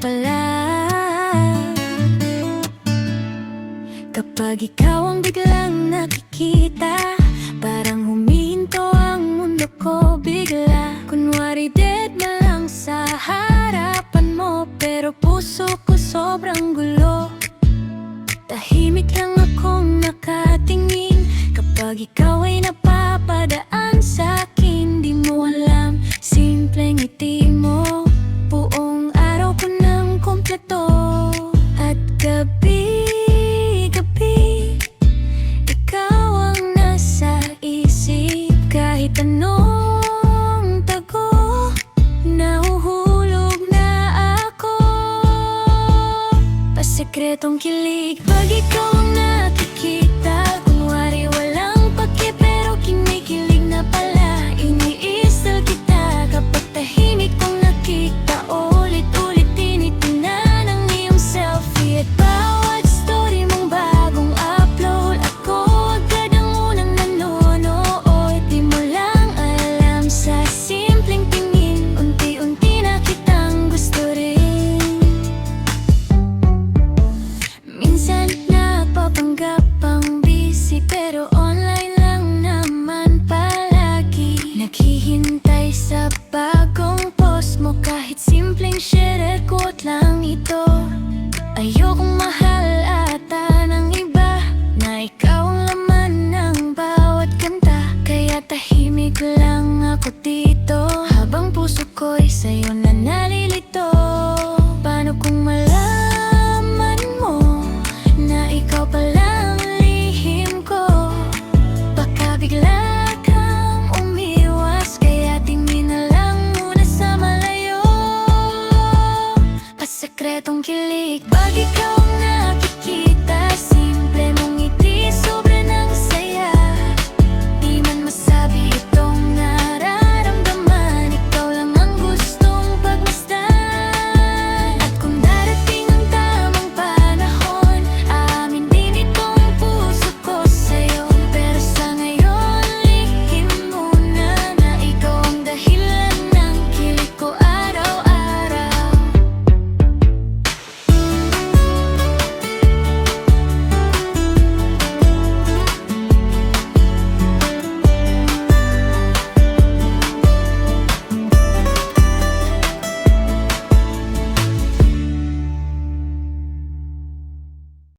pala. Kapag ikaw ang biglang nakikita, parang humihinto ang mundo ko bigla. Kunwari dead na lang sa harapan mo, pero puso ko sobrang gulo. Tahimik lang akong nakatingin kapag ikaw ay napapadaan sa'kin. Di mo alam, simpleng ngiti mo, buong araw ko ng kompleto. At gabi-gabi, ikaw ang nasa isip. Kahit anong tago, nahuhulog na ako. Pasikretong kilig pag ikaw ang nakikita. Kunwari walang pake pero kinikilig na pala. Iniisal kita kapag tahimik kong nakita. Ulit-ulit tinitingnan ang iyong selfie. At bawat story mong bagong upload, ako agad ang unang nanonood. Di mo lang alam, sa simpleng tingin, unti-unti na kitang gusto rin. Minsan nagpapanggap pang busy, pero online lang naman palagi. Naghihintay sa bagong post mo, kahit simpleng share quote lang ito. Ayokong mahal ata ng iba, na ikaw ang laman ng bawat kanta. Kaya tahimik lang ako dito, habang puso ko'y sa'yo na nalilito. Paano kung